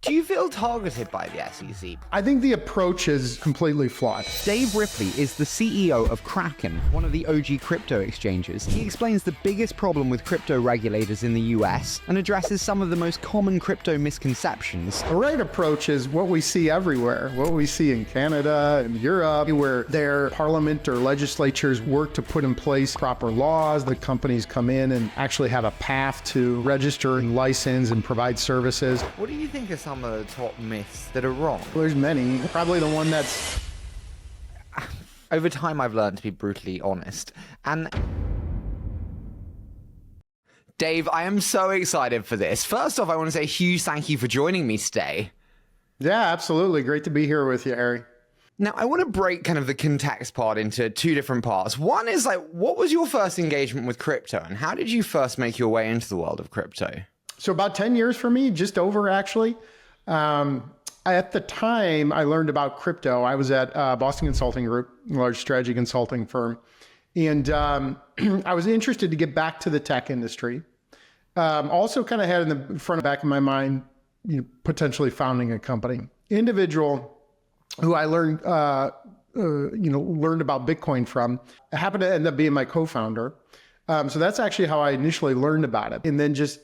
Do you feel targeted by the SEC? I think the approach is completely flawed. Dave Ripley is the CEO of Kraken, one of the OG crypto exchanges. He explains the biggest problem with crypto regulators in the US and addresses some of the most common crypto misconceptions. The right approach is what we see everywhere, what we see in Canada and Europe, where their parliament or legislatures work to put in place proper laws. The companies come in and actually have a path to register and license and provide services. What do you think are some of the top myths that are wrong? There's many. Probably the one that's... Over time, I've learned to be brutally honest. And Dave, I am so excited for this. First off, I want to say a huge thank you for joining me today. Yeah, absolutely. Great to be here with you, Harry. Now, I want to break kind of the context part into two different parts. One is like, what was your first engagement with crypto and how did you first make your way into the world of crypto? So about 10 years for me, just over actually. At the time I learned about crypto, I was at Boston Consulting Group, a large strategy consulting firm. And I was interested to get back to the tech industry. Also kind of had in the front and back of my mind, potentially founding a company. Individual who I learned, learned about Bitcoin from, happened to end up being my co-founder. So that's actually how I initially learned about it. And then just,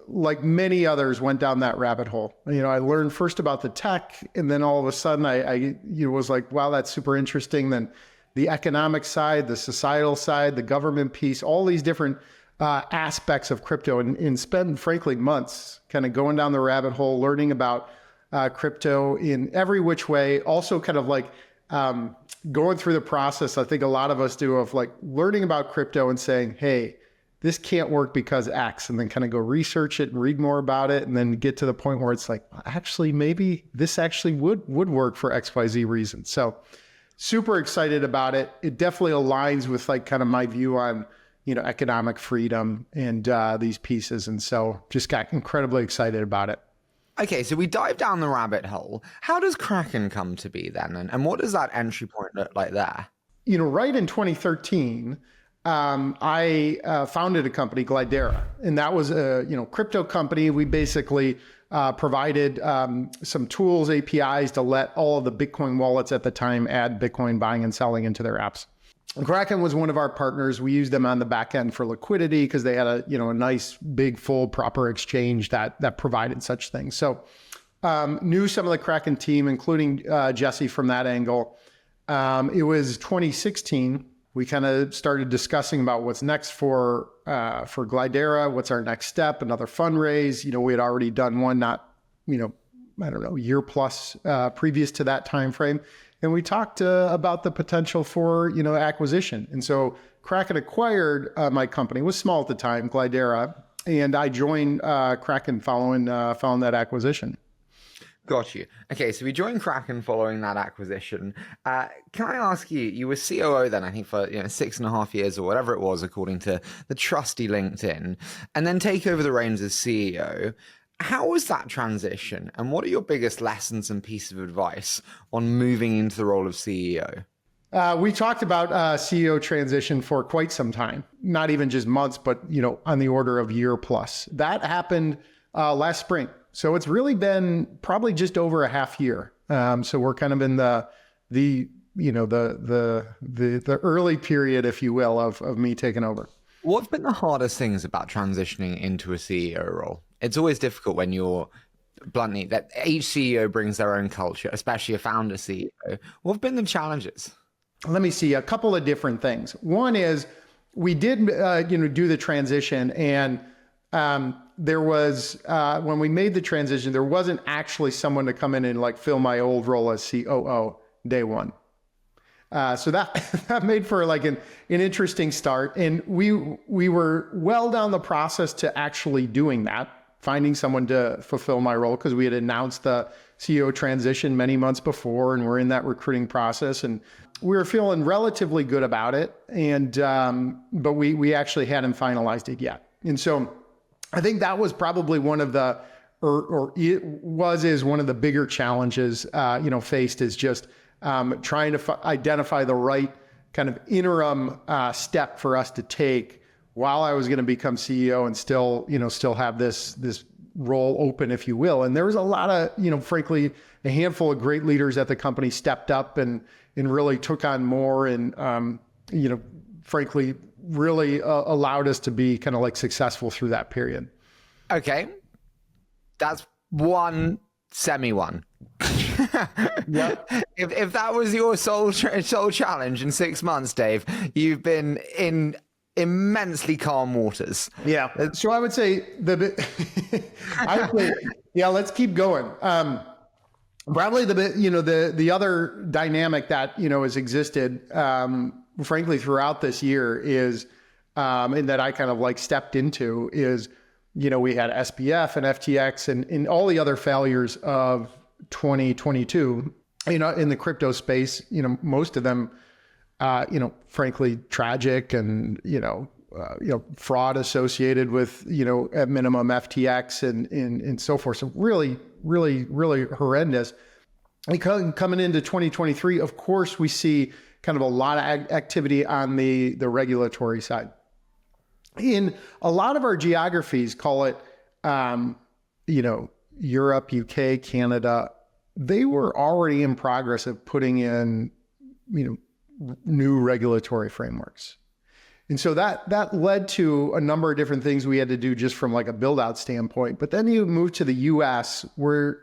like many others, went down that rabbit hole. I learned first about the tech, and then all of a sudden I was like, wow, that's super interesting. Then the economic side, the societal side, the government piece, all these different aspects of crypto, and spend, frankly, months kind of going down the rabbit hole, learning about crypto in every which way. Also kind of like going through the process, I think a lot of us do, of like learning about crypto and saying, hey, this can't work because X, and then kind of go research it and read more about it, and then get to the point where it's like, actually, maybe this actually would work for XYZ reasons. So super excited about it. It definitely aligns with like kind of my view on, economic freedom and these pieces. And so just got incredibly excited about it. Okay, so we dive down the rabbit hole. How does Kraken come to be then? And what does that entry point look like there? Right in 2013, I founded a company, Glidera, and that was a crypto company. We basically provided some tools, APIs, to let all of the Bitcoin wallets at the time add Bitcoin buying and selling into their apps. And Kraken was one of our partners. We used them on the back end for liquidity because they had a nice, big, full, proper exchange that provided such things. So knew some of the Kraken team, including Jesse from that angle. It was 2016. We kind of started discussing about what's next for Glidera, what's our next step, another fundraise. We had already done one, not, year plus previous to that time frame. And we talked about the potential for, acquisition. And so Kraken acquired my company. It was small at the time, Glidera, and I joined Kraken following that acquisition. Got you. Okay, so we joined Kraken following that acquisition. Can I ask you, you were COO then, I think, for 6.5 years or whatever it was, according to the trusty LinkedIn, and then take over the reins as CEO. How was that transition? And what are your biggest lessons and pieces of advice on moving into the role of CEO? We talked about CEO transition for quite some time, not even just months, but on the order of year plus. That happened last spring. So it's really been probably just over a half year. So we're kind of in the early period, if you will, of me taking over. What's been the hardest things about transitioning into a CEO role? It's always difficult when you're, bluntly, that each CEO brings their own culture, especially a founder CEO. What have been the challenges? Let me see, a couple of different things. One is we did, do the transition, and there was, when we made the transition, there wasn't actually someone to come in and like fill my old role as COO day one. So that made for like an interesting start. And we were well down the process to actually doing that, finding someone to fulfill my role, because we had announced the CEO transition many months before, and we're in that recruiting process, and we were feeling relatively good about it. And, but we actually hadn't finalized it yet. And so I think that was probably one of the, is one of the bigger challenges, faced, is just trying to identify the right kind of interim step for us to take while I was going to become CEO and still have this role open, if you will. And there was a lot of, frankly, a handful of great leaders at the company stepped up and really took on more and, frankly, really allowed us to be kind of like successful through that period. Okay. That's one semi-one. Yep. If that was your sole challenge in 6 months, Dave, you've been in immensely calm waters. Yeah. So I would say yeah, let's keep going. Probably the other dynamic that, has existed, frankly, throughout this year is, and that I kind of like stepped into is, we had SBF and FTX and all the other failures of 2022, in the crypto space, most of them, frankly, tragic and, fraud associated with, at minimum FTX and so forth. So really, really, really horrendous. And coming into 2023, of course, we see kind of a lot of activity on the regulatory side. In a lot of our geographies, call it, Europe, UK, Canada, they were already in progress of putting in, new regulatory frameworks. And so that led to a number of different things we had to do just from like a build out standpoint. But then you move to the US where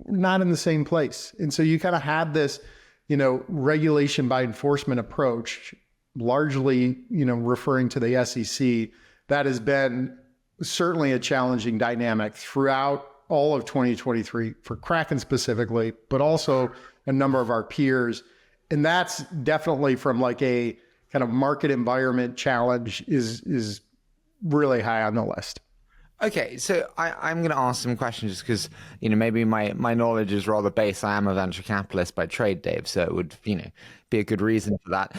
not in the same place. And so you kind of had this, regulation by enforcement approach, largely, referring to the SEC, that has been certainly a challenging dynamic throughout all of 2023 for Kraken specifically, but also a number of our peers. And that's definitely from like a kind of market environment challenge is really high on the list. Okay, so I'm going to ask some questions just because, maybe my knowledge is rather base. I am a venture capitalist by trade, Dave, so it would, be a good reason for that.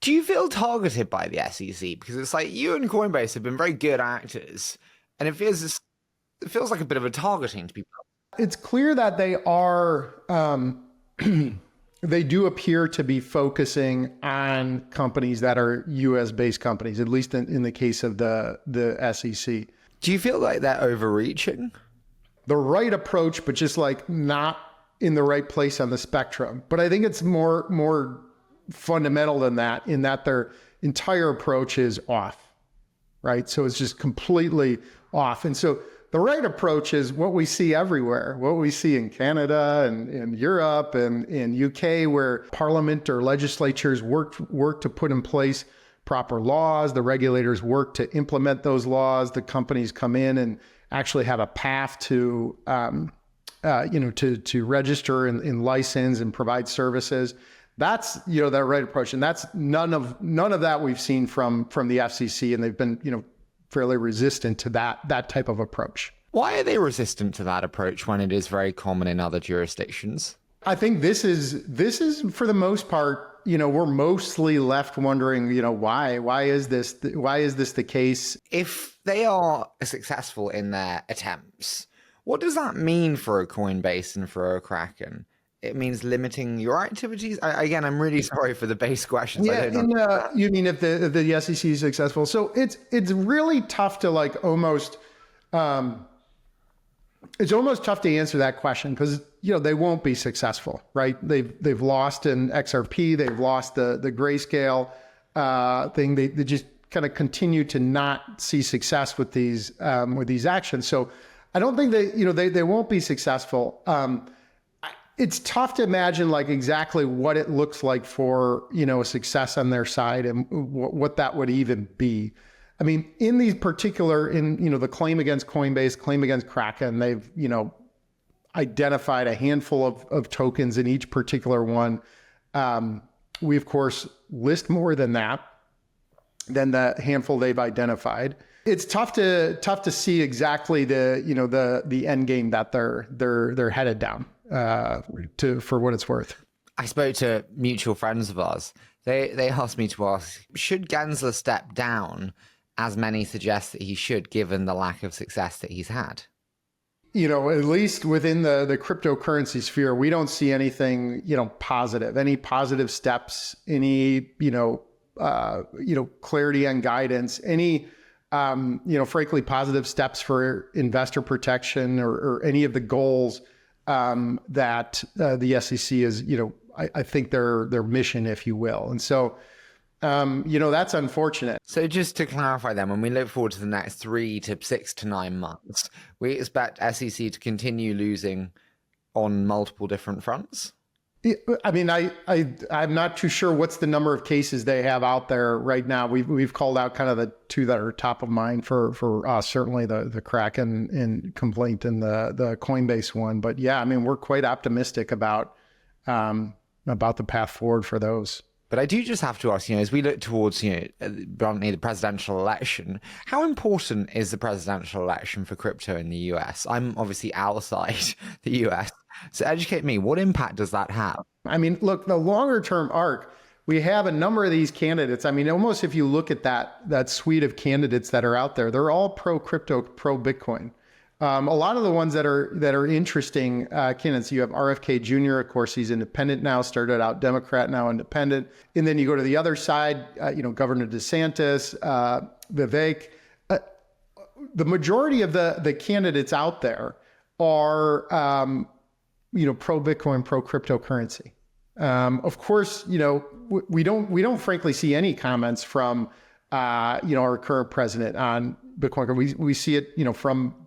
Do you feel targeted by the SEC? Because it's like you and Coinbase have been very good actors, and it feels like a bit of a targeting to people. It's clear that they are, they do appear to be focusing on companies that are US-based companies, at least in the case of the SEC. Do you feel like they're overreaching? The right approach, but just like not in the right place on the spectrum. But I think it's more fundamental than that, in that their entire approach is off, right? So it's just completely off. And so the right approach is what we see everywhere, what we see in Canada and in Europe and in UK, where parliament or legislatures work to put in place proper laws. The regulators work to implement those laws. The companies come in and actually have a path to, to register and license and provide services. That's, that right approach. And that's none of that we've seen from the FCC. And they've been, fairly resistant to that type of approach. Why are they resistant to that approach when it is very common in other jurisdictions? I think this is for the most part, we're mostly left wondering, why is this the case? If they are successful in their attempts, what does that mean for a Coinbase and for a Kraken? It means limiting your activities. Again, I'm really sorry for the base questions. Yeah, you mean if the SEC is successful? So it's really tough to like almost. It's almost tough to answer that question because they won't be successful, right? They've lost in XRP, they've lost the grayscale thing. They just kind of continue to not see success with these actions. So I don't think they won't be successful. It's tough to imagine like exactly what it looks like for a success on their side and what that would even be. I mean, in these particular, the claim against Coinbase, claim against Kraken, they've, identified a handful of tokens in each particular one. We, of course, list more than that, than the handful they've identified. It's tough to see exactly the end game that they're headed down for what it's worth. I spoke to mutual friends of ours. They asked me to ask, should Gensler step down, as many suggest that he should, given the lack of success that he's had? At least within the cryptocurrency sphere, we don't see anything, positive, any positive steps, any, clarity on guidance, any, frankly, positive steps for investor protection or any of the goals that the SEC is, I think their mission, if you will. And so, that's unfortunate. So just to clarify then, when we look forward to the next 3 to 6 to 9 months, we expect SEC to continue losing on multiple different fronts? I mean, I'm not too sure what's the number of cases they have out there right now. We've called out kind of the two that are top of mind for us, certainly the Kraken and complaint and the Coinbase one. But yeah, I mean, we're quite optimistic about the path forward for those. But I do just have to ask, as we look towards, bluntly, the presidential election, how important is the presidential election for crypto in the US? I'm obviously outside the US. So educate me, what impact does that have? I mean, look, the longer term arc, we have a number of these candidates. I mean, almost if you look at that suite of candidates that are out there, they're all pro crypto, pro Bitcoin. A lot of the ones that are interesting candidates, you have RFK Jr., of course, he's independent now, started out Democrat, now independent. And then you go to the other side, Governor DeSantis, Vivek. The majority of the candidates out there are, pro Bitcoin, pro cryptocurrency. Of course, we don't frankly see any comments from, our current president on Bitcoin. We see it,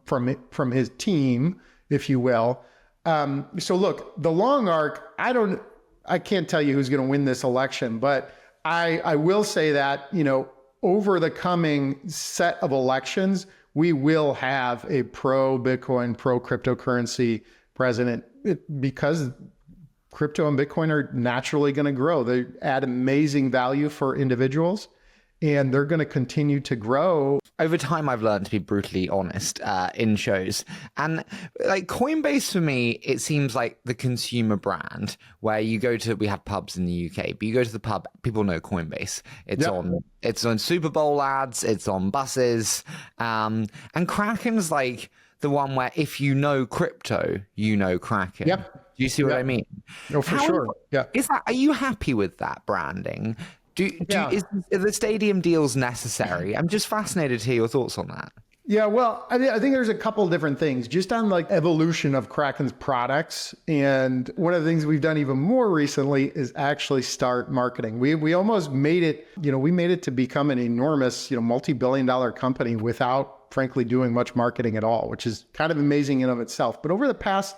from his team, if you will. So look, the long arc, I can't tell you who's going to win this election, but I will say that, over the coming set of elections, we will have a pro Bitcoin, pro cryptocurrency president because crypto and Bitcoin are naturally going to grow. They add amazing value for individuals, and they're going to continue to grow. Over time, I've learned to be brutally honest in shows. And like Coinbase, for me, it seems like the consumer brand where we have pubs in the UK, but you go to the pub, people know Coinbase. It's on Super Bowl ads, it's on buses. And Kraken's like the one where if you know crypto, you know Kraken. Yep. Do you see what I mean? No, for sure. Yeah. Are you happy with that branding? Are the stadium deals necessary? I'm just fascinated to hear your thoughts on that. Yeah, well, I think there's a couple of different things just on like evolution of Kraken's products. And one of the things we've done even more recently is actually start marketing. We almost made it, we made it to become an enormous, multi-billion-dollar company without frankly doing much marketing at all, which is kind of amazing in of itself. But over the past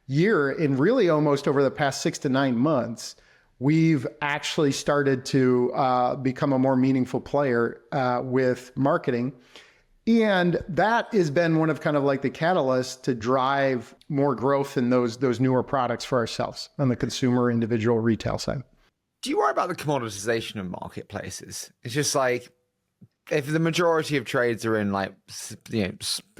year and really almost over the past 6 to 9 months, we've actually started to become a more meaningful player with marketing. And that has been one of kind of like the catalysts to drive more growth in those newer products for ourselves on the consumer, individual, retail side. Do you worry about the commoditization of marketplaces? It's just like, if the majority of trades are in like,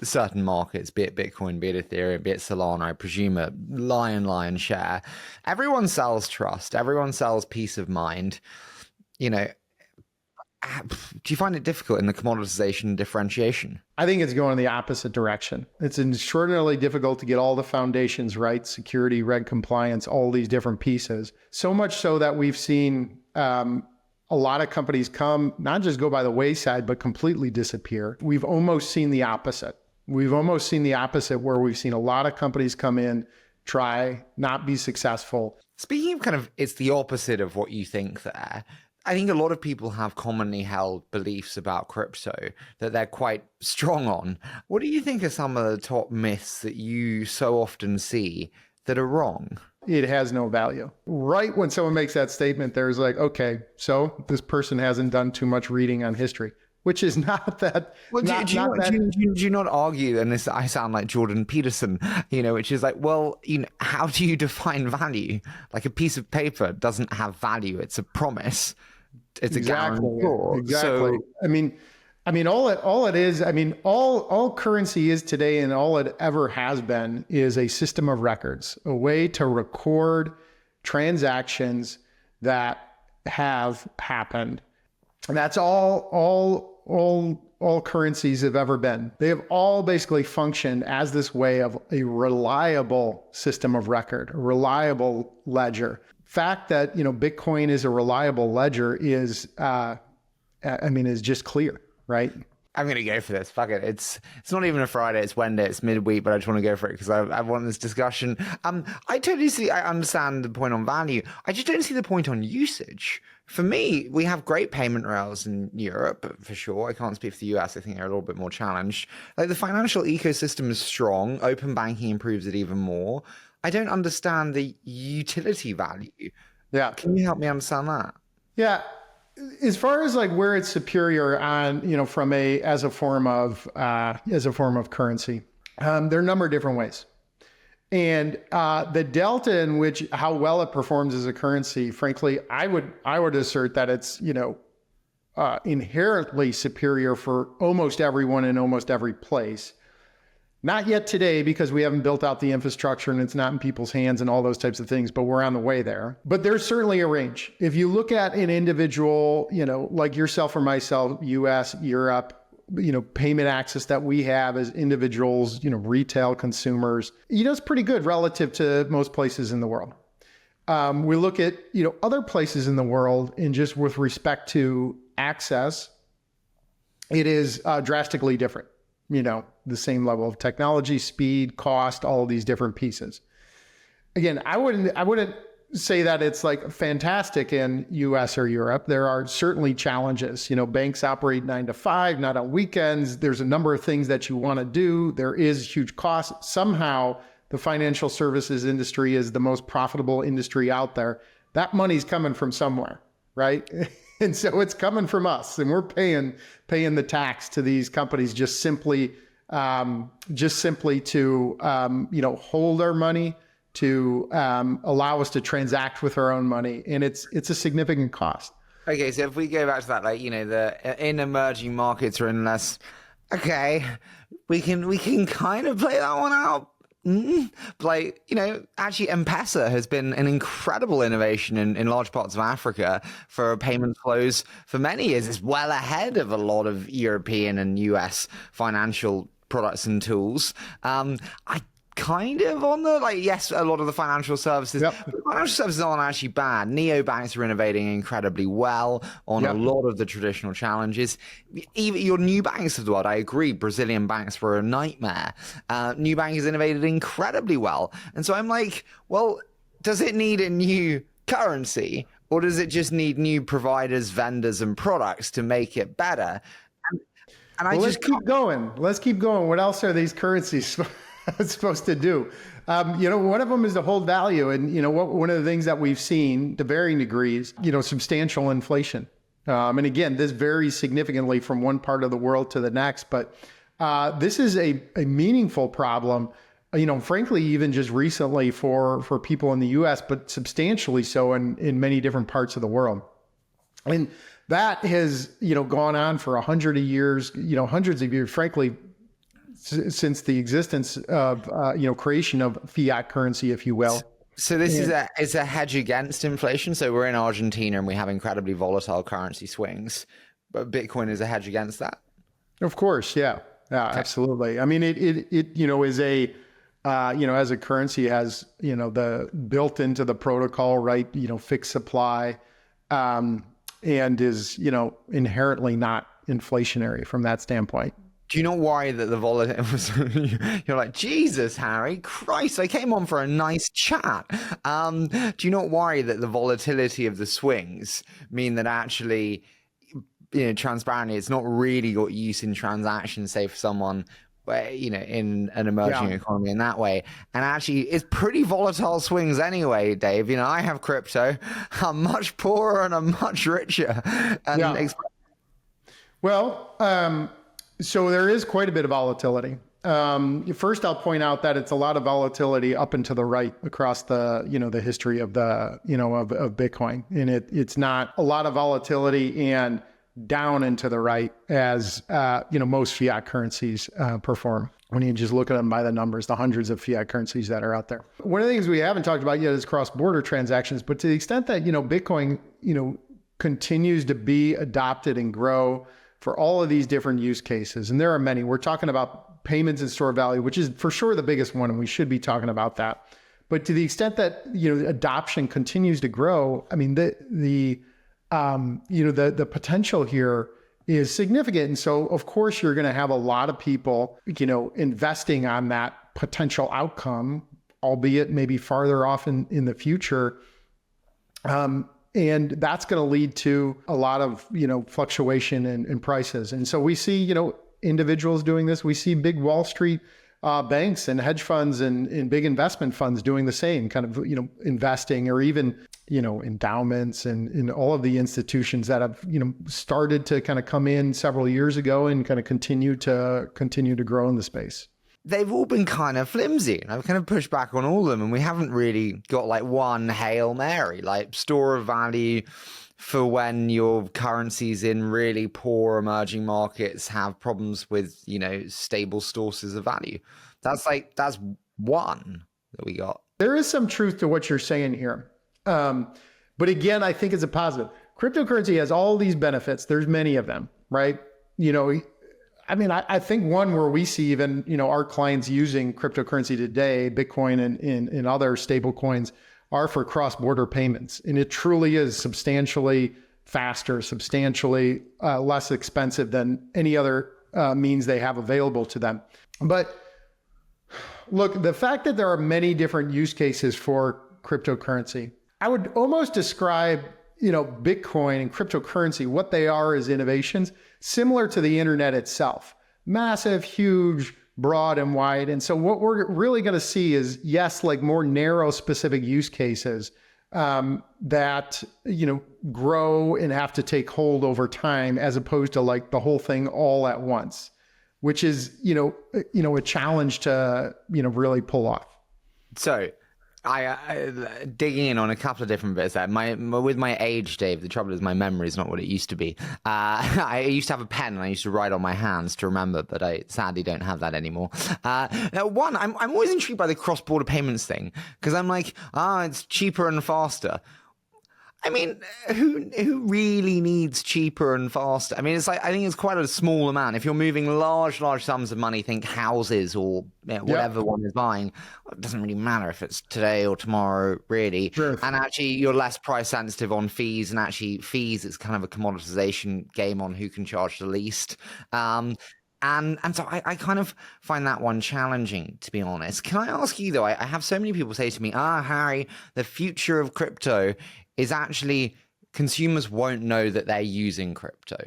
certain markets, be it Bitcoin, be it Ethereum, be it Solana, I presume a lion share, everyone sells trust, everyone sells peace of mind. Do you find it difficult in the commoditization and differentiation? I think it's going in the opposite direction. It's extraordinarily difficult to get all the foundations right, security, reg compliance, all these different pieces. So much so that we've seen a lot of companies not just go by the wayside, but completely disappear. We've almost seen the opposite. Where we've seen a lot of companies come in, try, not be successful. Speaking of kind of, it's the opposite of what you think there. I think a lot of people have commonly held beliefs about crypto that they're quite strong on. What do you think are some of the top myths that you so often see that are wrong? It has no value. Right when someone makes that statement, there's like, okay, so this person hasn't done too much reading on history, which is not that. Well, do you not argue, and this, I sound like Jordan Peterson, which is like, well, how do you define value? Like a piece of paper doesn't have value. It's a promise. It's a guarantee. Exactly. So, I mean, all it is, all currency is today and all it ever has been is a system of records, a way to record transactions that have happened. And that's all currencies have ever been. They have all basically functioned as this way of a reliable system of record, a reliable ledger. Fact that, Bitcoin is a reliable ledger is just clear. Right? I'm gonna go for this. Fuck it. It's not even a Friday. It's Wednesday. It's midweek, but I just want to go for it because I want this discussion. I totally see. I understand the point on value. I just don't see the point on usage. For me, we have great payment rails in Europe for sure. I can't speak for the US. I think they're a little bit more challenged. Like the financial ecosystem is strong. Open banking improves it even more. I don't understand the utility value. Yeah. Can you help me understand that? Yeah. As far as like where it's superior on, from as a form of currency, there are a number of different ways. And the delta in which how well it performs as a currency, frankly, I would assert that it's, inherently superior for almost everyone in almost every place. Not yet today because we haven't built out the infrastructure and it's not in people's hands and all those types of things, but we're on the way there. But there's certainly a range. If you look at an individual, like yourself or myself, US, Europe, payment access that we have as individuals, retail consumers, it's pretty good relative to most places in the world. We look at, other places in the world and just with respect to access, it is drastically different. The same level of technology, speed, cost, all of these different pieces. Again, I wouldn't say that it's like fantastic in US or Europe. There are certainly challenges. Banks operate 9 to 5, not on weekends. There's a number of things that you want to do. There is huge cost. Somehow the financial services industry is the most profitable industry out there. That money's coming from somewhere, right? And so it's coming from us, and we're paying the tax to these companies just simply to hold our money, to allow us to transact with our own money, and it's a significant cost. Okay, so if we go back to that, in emerging markets or in less, okay, we can kind of play that one out. Actually M-Pesa has been an incredible innovation in large parts of Africa for payment flows for many years. It's well ahead of a lot of European and US financial products and tools. I kind of on the, yes, a lot of the financial services. Yep. Financial services aren't actually bad. Neobanks are innovating incredibly well on a lot of the traditional challenges. Even your new banks of the world, I agree, Brazilian banks were a nightmare. New bank has innovated incredibly well. And so I'm like, well, does it need a new currency, or does it just need new providers, vendors, and products to make it better? Let's keep going. What else are these currencies supposed to do? One of them is to hold value. And, one of the things that we've seen to varying degrees, substantial inflation. And again, this varies significantly from one part of the world to the next. But this is a meaningful problem, frankly, even just recently for people in the US, but substantially so in many different parts of the world. And that has, gone on for 100 years, hundreds of years, frankly, since the existence of, creation of fiat currency, if you will. So this is a hedge against inflation. So we're in Argentina and we have incredibly volatile currency swings, but Bitcoin is a hedge against that. Of course. Yeah. Yeah, okay. Absolutely. I mean, it is a, as a currency has, the built into the protocol, right? Fixed supply, and is, inherently not inflationary from that standpoint. Do you not worry that the volatility you're like, Jesus, Harry, Christ, I came on for a nice chat. Do you not worry that the volatility of the swings mean that actually, transparently, it's not really got use in transactions, say for someone, in an emerging economy in that way. And actually, it's pretty volatile swings anyway, Dave. I have crypto. I'm much poorer and I'm much richer. And so there is quite a bit of volatility. First, I'll point out that it's a lot of volatility up and to the right across the, the history of the, of Bitcoin. And it's not a lot of volatility and down and to the right as, most fiat currencies perform. When you just look at them by the numbers, the hundreds of fiat currencies that are out there. One of the things we haven't talked about yet is cross-border transactions, but to the extent that, Bitcoin, continues to be adopted and grow for all of these different use cases. And there are many. We're talking about payments and store value, which is for sure the biggest one, and we should be talking about that. But to the extent that, adoption continues to grow, I mean, the potential here is significant. And so, of course, you're going to have a lot of people, investing on that potential outcome, albeit maybe farther off in the future. And that's going to lead to a lot of, fluctuation in prices. And so we see, individuals doing this. We see big Wall Street banks and hedge funds and big investment funds doing the same kind of, investing, or even, endowments and all of the institutions that have, started to kind of come in several years ago and kind of continue to grow in the space. They've all been kind of flimsy, and I've kind of pushed back on all of them, and we haven't really got like one Hail Mary, like store of value for when your currencies in really poor emerging markets have problems with, stable sources of value. That's one that we got. There is some truth to what you're saying here. But again, I think it's a positive. Cryptocurrency has all these benefits. There's many of them, right? I think one where we see even, our clients using cryptocurrency today, Bitcoin and other stable coins, are for cross-border payments. And it truly is substantially faster, substantially less expensive than any other means they have available to them. But look, the fact that there are many different use cases for cryptocurrency, I would almost describe, Bitcoin and cryptocurrency, what they are is innovations similar to the internet itself. Massive, huge, broad and wide. And so what we're really going to see is, yes, like more narrow specific use cases that, grow and have to take hold over time, as opposed to like the whole thing all at once, which is, a challenge to, really pull off. So I digging in on a couple of different bits there. With my age, Dave, the trouble is my memory is not what it used to be. I used to have a pen and I used to write on my hands to remember, but I sadly don't have that anymore. Now, one, I'm always intrigued by the cross-border payments thing, because I'm like, it's cheaper and faster. I mean, who really needs cheaper and faster? I mean, it's like, I think it's quite a small amount. If you're moving large sums of money, think houses or whatever one is buying, it doesn't really matter if it's today or tomorrow, really. Sure. And actually, you're less price sensitive on fees. And actually, fees is kind of a commoditization game on who can charge the least. And so I kind of find that one challenging, to be honest. Can I ask you, though, I have so many people say to me, Harry, the future of crypto is actually consumers won't know that they're using crypto.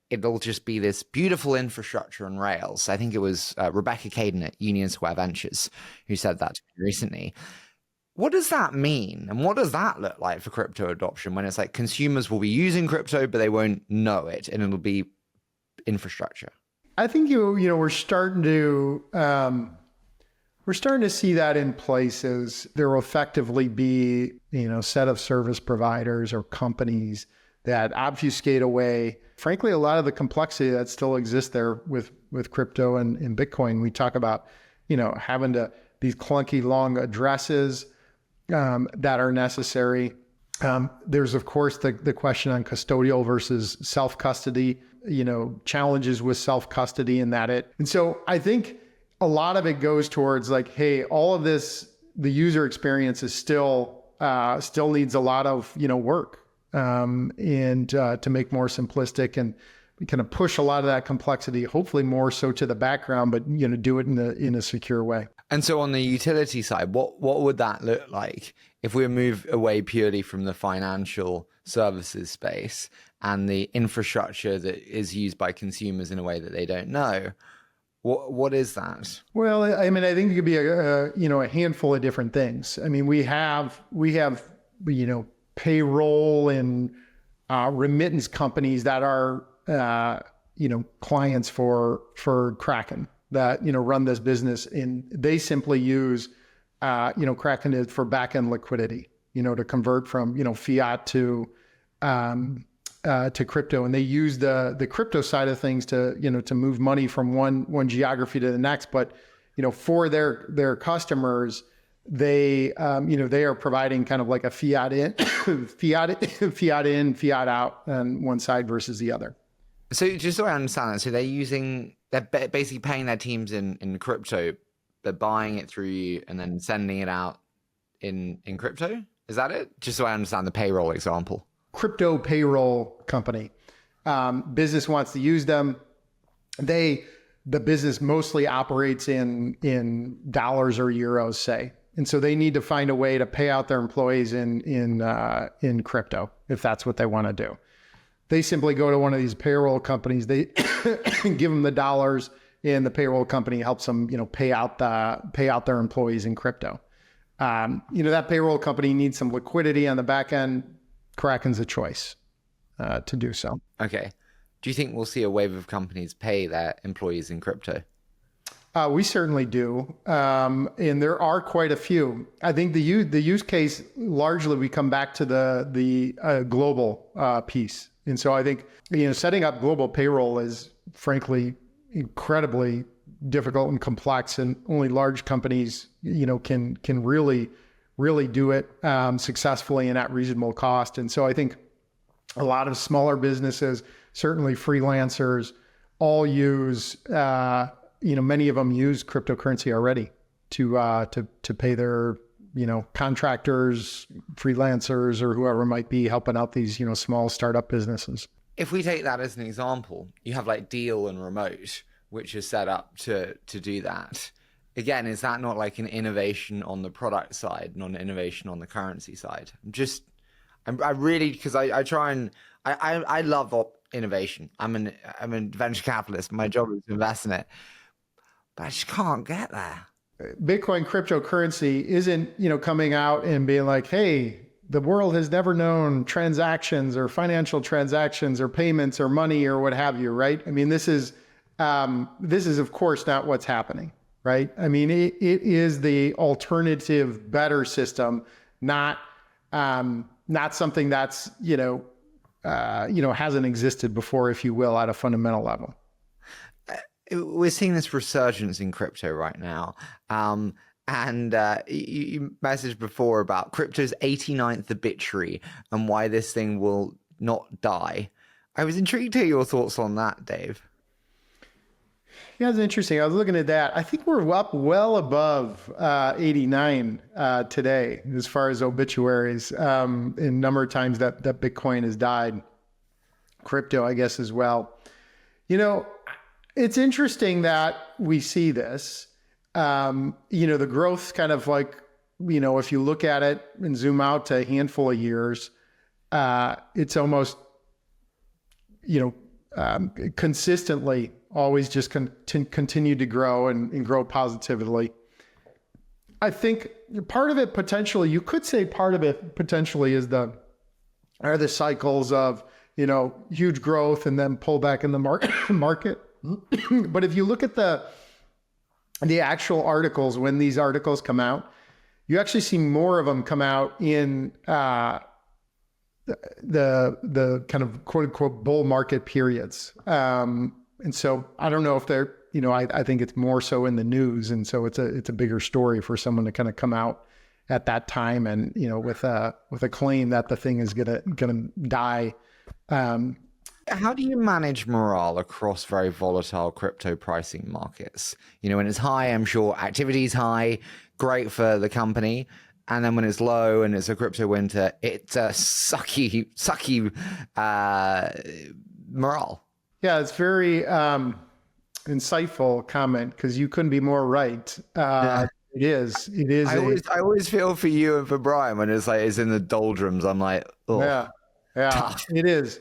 It'll just be this beautiful infrastructure on rails. I think it was Rebecca Caden at Union Square Ventures who said that to me recently. What does that mean? And what does that look like for crypto adoption when it's like consumers will be using crypto, but they won't know it, and it'll be infrastructure? I think we're starting to see that in places. There will effectively be, set of service providers or companies that obfuscate away, frankly, a lot of the complexity that still exists there with crypto and Bitcoin. We talk about, having these clunky long addresses that are necessary. There's, of course, the question on custodial versus self-custody, challenges with self-custody and so I think a lot of it goes towards like, hey, all of this, the user experience is still needs a lot of, work and to make more simplistic and kind of push a lot of that complexity, hopefully more so to the background, but, do it in a secure way. And so on the utility side, what would that look like if we move away purely from the financial services space and the infrastructure that is used by consumers in a way that they don't know? What is that? Well, I mean, I think it could be a handful of different things. I mean, we have payroll and remittance companies that are clients for Kraken that run this business, and they simply use Kraken for back-end liquidity, to convert from fiat to crypto, and they use the crypto side of things to move money from one geography to the next. But for their customers, they are providing kind of like a fiat in, fiat out on one side versus the other. So just so I understand that, so they're basically paying their teams in crypto, they're buying it through you and then sending it out in crypto. Is that it? Just so I understand the payroll example. Crypto payroll company. Business wants to use them. The business mostly operates in dollars or euros, say. And so they need to find a way to pay out their employees in crypto, if that's what they want to do. They simply go to one of these payroll companies. They give them the dollars, and the payroll company helps them, pay out their employees in crypto. That payroll company needs some liquidity on the back end. Kraken's a choice to do so. Okay. Do you think we'll see a wave of companies pay their employees in crypto? We certainly do. And there are quite a few. I think the use case, largely we come back to the global piece. And so I think, setting up global payroll is frankly incredibly difficult and complex, and only large companies, can really do it successfully and at reasonable cost. And so I think a lot of smaller businesses, certainly freelancers, all use, many of them use cryptocurrency already to pay their, contractors, freelancers, or whoever might be helping out these, small startup businesses. If we take that as an example, you have like Deal and Remote, which is set up to do that. Again, is that not like an innovation on the product side, not an innovation on the currency side? I really, because I love innovation. I'm a venture capitalist. My job is to invest in it, but I just can't get there. Bitcoin cryptocurrency isn't, coming out and being like, hey, the world has never known transactions or financial transactions or payments or money or what have you, right? I mean, this is of course not what's happening, right? I mean, it is the alternative, better system, not something that's, hasn't existed before, if you will, at a fundamental level. We're seeing this resurgence in crypto right now. And you messaged before about crypto's 89th obituary and why this thing will not die. I was intrigued to hear your thoughts on that, Dave. Yeah, it's interesting. I was looking at that. I think we're up well above 89 today as far as obituaries, in number of times that Bitcoin has died. Crypto, I guess, as well. It's interesting that we see this. The growth kind of like, if you look at it and zoom out to a handful of years, it's almost, consistently always just continue to grow and grow positively. I think part of it potentially, you could say part of it potentially are the cycles of, huge growth and then pull back in the market. But if you look at the actual articles, when these articles come out, you actually see more of them come out in the kind of quote unquote bull market periods. And so I don't know if they're, I think it's more so in the news. And so it's a bigger story for someone to kind of come out at that time and, with a claim that the thing is gonna die. How do you manage morale across very volatile crypto pricing markets? When it's high, I'm sure activity is high, great for the company. And then when it's low and it's a crypto winter, it's a sucky morale. Yeah, it's very insightful comment, because you couldn't be more right. Yeah. It is. I always feel for you and for Brian when it's in the doldrums. I'm like, oh, yeah, tough. It is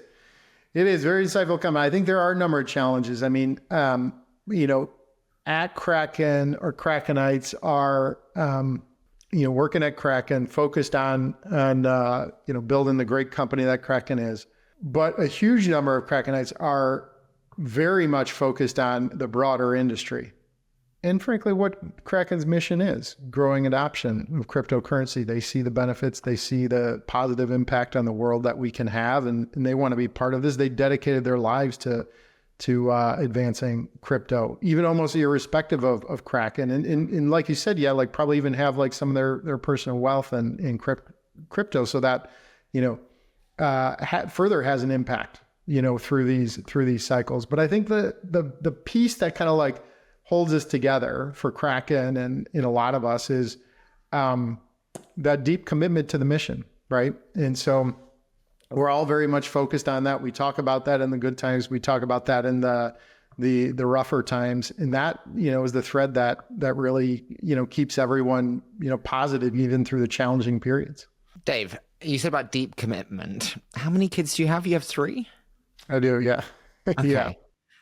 very insightful comment. I think there are a number of challenges. I mean, at Kraken, or Krakenites are, working at Kraken, focused on building the great company that Kraken is. But a huge number of Krakenites are very much focused on the broader industry. And frankly, what Kraken's mission is, growing adoption of cryptocurrency. They see the benefits, they see the positive impact on the world that we can have, and they want to be part of this. They dedicated their lives to advancing crypto, even almost irrespective of Kraken. And like you said, yeah, like probably even have like some of their personal wealth in crypto, so that, further has an impact, through these cycles. But I think the piece that kind of like holds us together for Kraken and in a lot of us is that deep commitment to the mission, right? And so, We're all very much focused on that. We talk about that in the good times. We talk about that in the rougher times. And that, is the thread that really, keeps everyone, positive even through the challenging periods. Dave, you said about deep commitment. How many kids do you have? You have 3? I do, yeah. Okay. Yeah.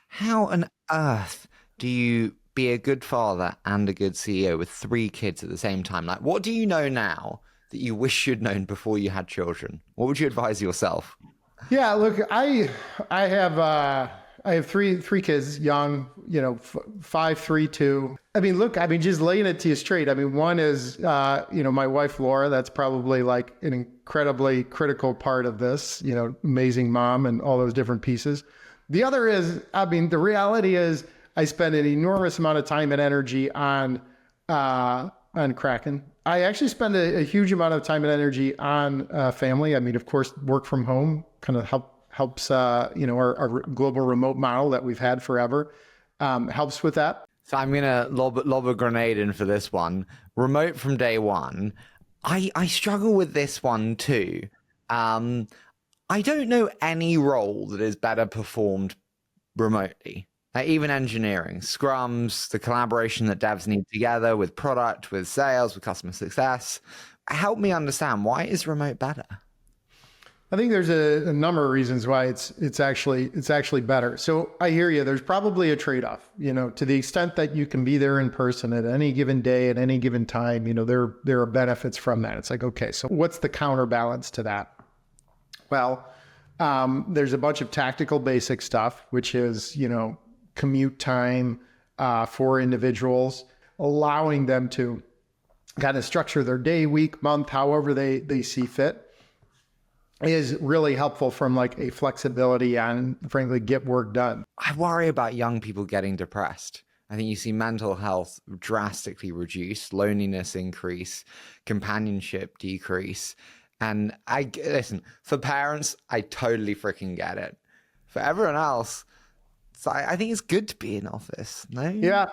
How on earth do you be a good father and a good CEO with 3 kids at the same time? Like, what do you know now that you wish you'd known before you had children? What would you advise yourself? Yeah, look, I have three kids, young, 5, 3, 2. Just laying it to you straight. One is, my wife, Laura. That's probably like an incredibly critical part of this, amazing mom and all those different pieces. The other is, the reality is I spend an enormous amount of time and energy on Kraken. I actually spend a huge amount of time and energy on family. Of course, work from home kind of helps, our global remote model that we've had forever helps with that. So I'm going to lob a grenade in for this one. Remote from day one. I struggle with this one too. I don't know any role that is better performed remotely. Even engineering, scrums, the collaboration that devs need together with product, with sales, with customer success. Help me understand, why is remote better? I think there's a number of reasons why it's actually better. So I hear you. There's probably a trade-off. To the extent that you can be there in person at any given day, at any given time, there are benefits from that. It's like, okay, so what's the counterbalance to that? Well, there's a bunch of tactical basic stuff, which is, commute time for individuals, allowing them to kind of structure their day, week, month, however they see fit, is really helpful from like a flexibility and frankly get work done. I worry about young people getting depressed. I think you see mental health drastically reduce, loneliness increase, companionship decrease. And listen, for parents, I totally freaking get it. For everyone else, I think it's good to be in office. No? Yeah,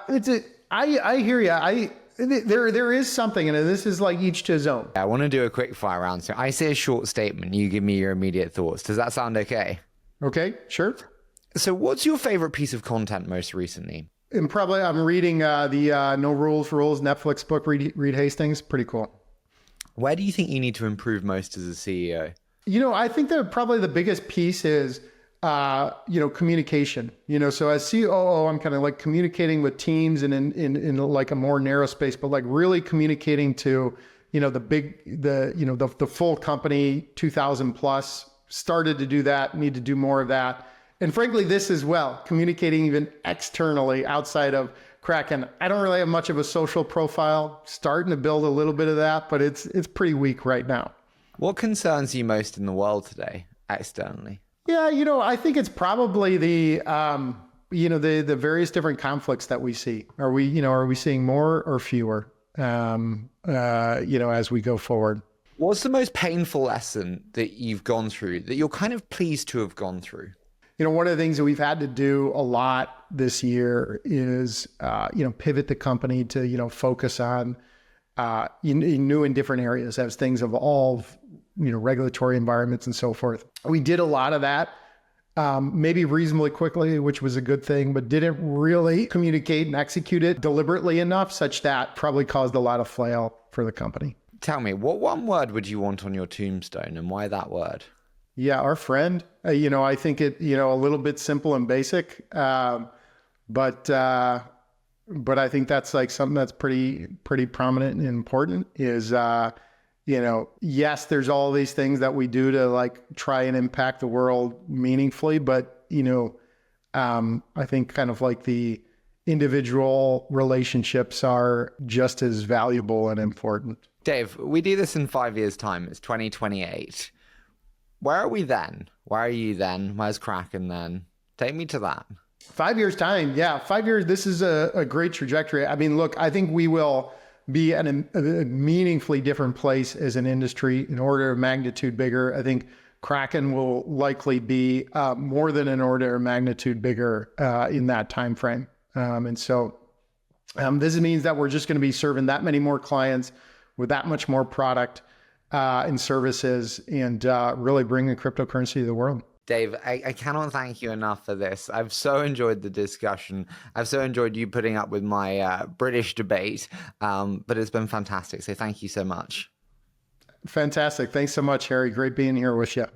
I hear you. There is something, and this is like each to his own. I want to do a quick fire round. So I say a short statement. You give me your immediate thoughts. Does that sound okay? Okay, sure. So what's your favorite piece of content most recently? And probably I'm reading the No Rules Netflix book, Reed Hastings. Pretty cool. Where do you think you need to improve most as a CEO? I think that probably the biggest piece is communication. So as COO, I'm kind of like communicating with teams and in like a more narrow space, but like really communicating to, the full company, 2,000 plus. Started to do that, need to do more of that. And frankly, this as well, communicating even externally outside of Kraken. I don't really have much of a social profile, starting to build a little bit of that, but it's pretty weak right now. What concerns you most in the world today, externally? Yeah, I think it's probably the various different conflicts that we see. Are we seeing more or fewer, as we go forward? What's the most painful lesson that you've gone through that you're kind of pleased to have gone through? One of the things that we've had to do a lot this year is, pivot the company to, focus on in new and different areas as things evolve, regulatory environments and so forth. We did a lot of that, maybe reasonably quickly, which was a good thing, but didn't really communicate and execute it deliberately enough, such that probably caused a lot of flail for the company. Tell me, what one word would you want on your tombstone, and why that word? Yeah, our friend. I think it, a little bit simple and basic, but I think that's like something that's pretty prominent and important. Is yes, there's all these things that we do to like try and impact the world meaningfully, but I think kind of like the individual relationships are just as valuable and important. Dave, we do this in 5 years' time. It's 2028. Where are we then? Where are you then? Where's Kraken then? Take me to that. 5 years time. Yeah. 5 years. This is a great trajectory. Look, I think we will be at a meaningfully different place as an industry, in order of magnitude bigger. I think Kraken will likely be more than an order of magnitude bigger in that time frame. This means that we're just going to be serving that many more clients with that much more product. and services and really bring the cryptocurrency to the world. Dave, I cannot thank you enough for this. I've so enjoyed the discussion. I've so enjoyed you putting up with my British debate, but it's been fantastic. So thank you so much. Fantastic. Thanks so much, Harry. Great being here with you.